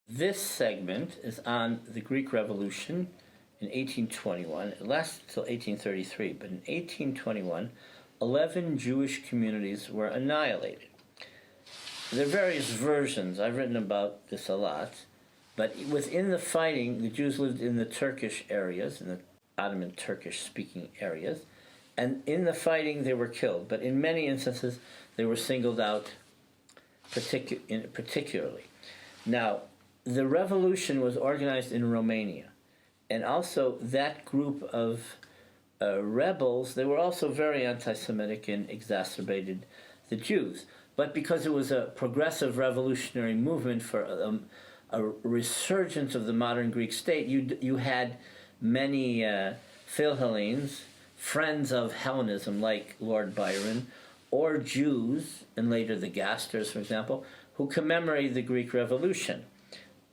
This segment is on the Greek Revolution in 1821. It lasted until 1833, but in 1821, 11 Jewish communities were annihilated. There are various versions. I've written about this a lot. But within the fighting, the Jews lived in the Turkish areas, in the Ottoman Turkish-speaking areas, and in the fighting they were killed. But in many instances, they were singled out particularly. Now, the revolution was organized in Romania, and also that group of rebels, they were also very anti-Semitic and exacerbated the Jews. But because it was a progressive revolutionary movement for a resurgence of the modern Greek state, you had many Philhellenes, friends of Hellenism like Lord Byron, or Jews, and later the Gasters, for example, who commemorated the Greek Revolution.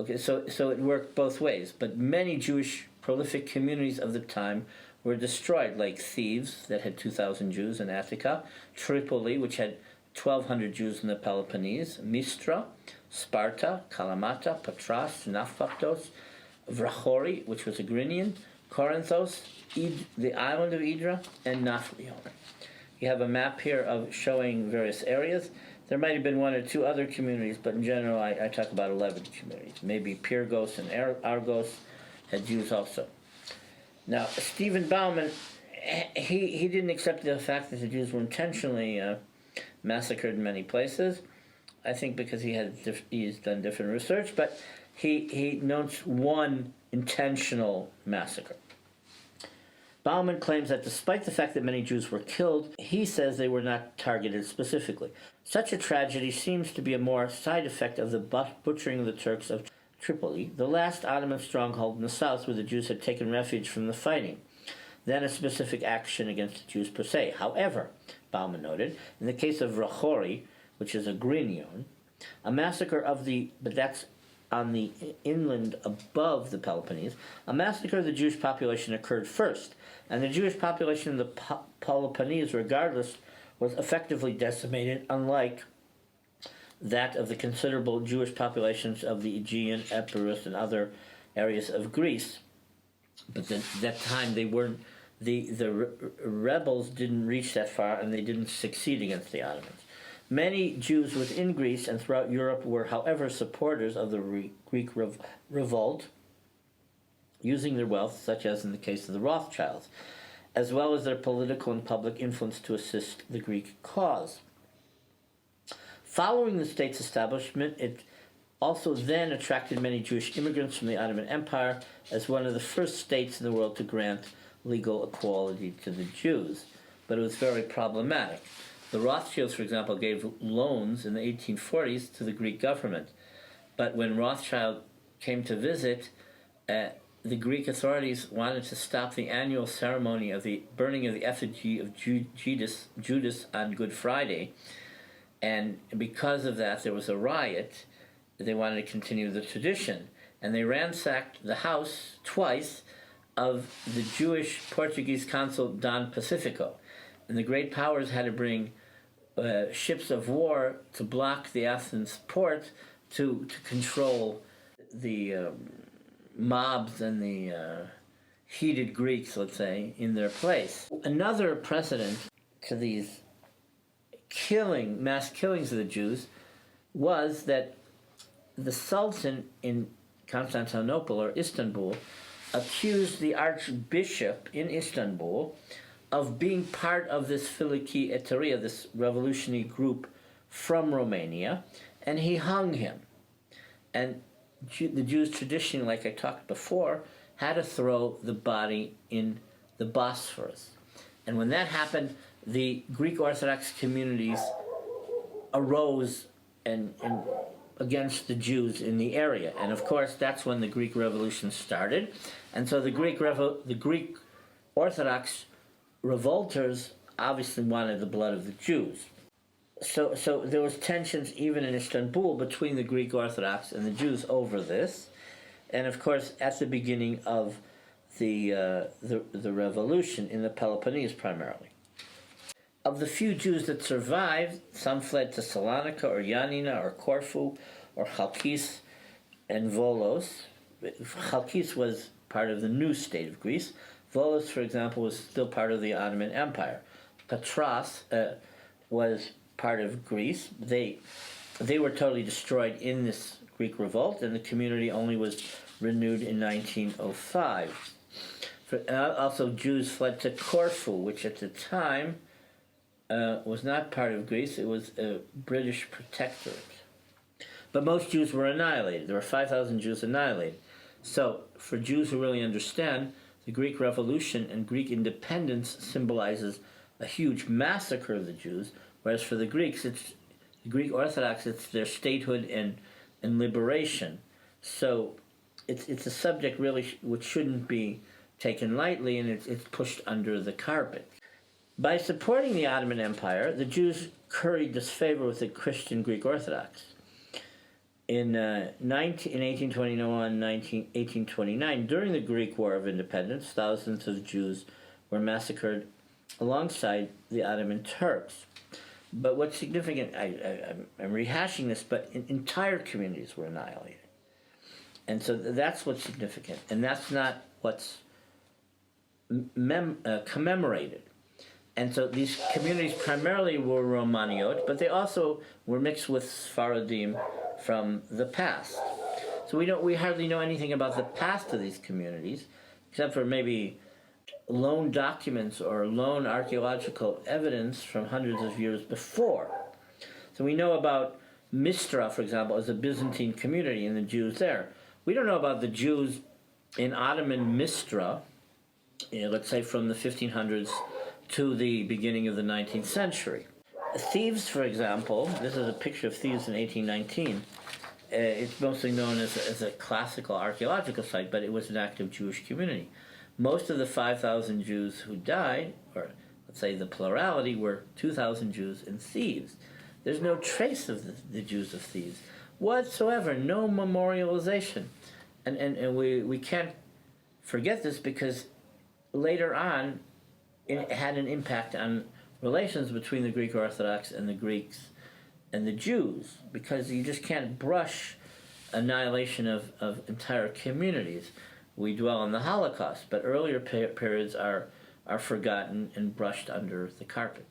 Okay, so it worked both ways, but many Jewish prolific communities of the time were destroyed, like Thieves, that had 2,000 Jews in Attica, Tripoli, which had 1,200 Jews in the Peloponnese, Mistra, Sparta, Kalamata, Patras, Naphthos, Vrachori, which was a Grinion, Corinthos, the island of Idra, and Naflion. You have a map here of showing various areas. There might have been one or two other communities, but in general, I talk about 11 communities. Maybe Pyrgos and Argos had Jews also. Now, Stephen Bauman, he didn't accept the fact that the Jews were intentionally massacred in many places. I think because he's done different research, but he notes one intentional massacre. Bauman claims that despite the fact that many Jews were killed, he says they were not targeted specifically. Such a tragedy seems to be a more side effect of the butchering of the Turks of Tripoli, the last Ottoman stronghold in the south where the Jews had taken refuge from the fighting, than a specific action against the Jews per se. However, Bauman noted, in the case of Vrachori, which is a Grinion, a massacre but that's on the inland above the Peloponnese, a massacre of the Jewish population occurred first, and the Jewish population in the Peloponnese, regardless, was effectively decimated, unlike that of the considerable Jewish populations of the Aegean, Epirus, and other areas of Greece. But at that time, they weren't. The rebels didn't reach that far, and they didn't succeed against the Ottomans. Many Jews within Greece and throughout Europe were, however, supporters of the Greek revolt, using their wealth, such as in the case of the Rothschilds, as well as their political and public influence to assist the Greek cause. Following the state's establishment, it also then attracted many Jewish immigrants from the Ottoman Empire as one of the first states in the world to grant legal equality to the Jews. But it was very problematic. The Rothschilds, for example, gave loans in the 1840s to the Greek government. But when Rothschild came to visit, the Greek authorities wanted to stop the annual ceremony of the burning of the effigy of Judas on Good Friday. And because of that, there was a riot. They wanted to continue the tradition. And they ransacked the house twice of the Jewish Portuguese consul Don Pacifico. And the great powers had to bring ships of war to block the Athens port to control the mobs and the heated Greeks, let's say, in their place. Another precedent to these mass killings of the Jews was that the Sultan in Constantinople or Istanbul accused the Archbishop in Istanbul of being part of this Filiki Eteria, this revolutionary group from Romania, and he hung him. And the Jews traditionally, like I talked before, had to throw the body in the Bosphorus. And when that happened, the Greek Orthodox communities arose and against the Jews in the area. And of course, that's when the Greek Revolution started. And so the Greek Orthodox revolters obviously wanted the blood of the Jews. So there was tensions even in Istanbul between the Greek Orthodox and the Jews over this. And of course, at the beginning of the revolution in the Peloponnese primarily. Of the few Jews that survived, some fled to Salonika or Yanina or Corfu or Chalkis and Volos. Chalkis was part of the new state of Greece. Volos, for example, was still part of the Ottoman Empire. Patras was part of Greece. They were totally destroyed in this Greek revolt, and the community only was renewed in 1905. Also, Jews fled to Corfu, which at the time was not part of Greece. It was a British protectorate. But most Jews were annihilated. There were 5,000 Jews annihilated. So, for Jews who really understand, the Greek Revolution and Greek independence symbolizes a huge massacre of the Jews, whereas for the Greeks, it's the Greek Orthodox, it's their statehood and liberation. So, it's a subject really which shouldn't be taken lightly, and it's pushed under the carpet. By supporting the Ottoman Empire, the Jews curried disfavor with the Christian Greek Orthodox. In 1821 1829, during the Greek War of Independence, thousands of Jews were massacred alongside the Ottoman Turks. But what's significant, I'm rehashing this, but entire communities were annihilated. And so that's what's significant, and that's not what's commemorated. And so these communities primarily were Romaniote, but they also were mixed with Sephardim from the past. So we hardly know anything about the past of these communities, except for maybe lone documents or lone archaeological evidence from hundreds of years before. So we know about Mistra, for example, as a Byzantine community and the Jews there. We don't know about the Jews in Ottoman Mistra, let's say from the 1500s to the beginning of the 19th century. Thieves, for example, this is a picture of Thieves in 1819. It's mostly known as a classical archaeological site, but it was an active Jewish community. Most of the 5,000 Jews who died, or let's say the plurality, were 2,000 Jews in Thieves. There's no trace of the Jews of Thieves whatsoever, no memorialization. And we can't forget this, because later on it had an impact on relations between the Greek Orthodox and the Greeks and the Jews, because you just can't brush annihilation of entire communities. We dwell on the Holocaust, but earlier periods are forgotten and brushed under the carpet.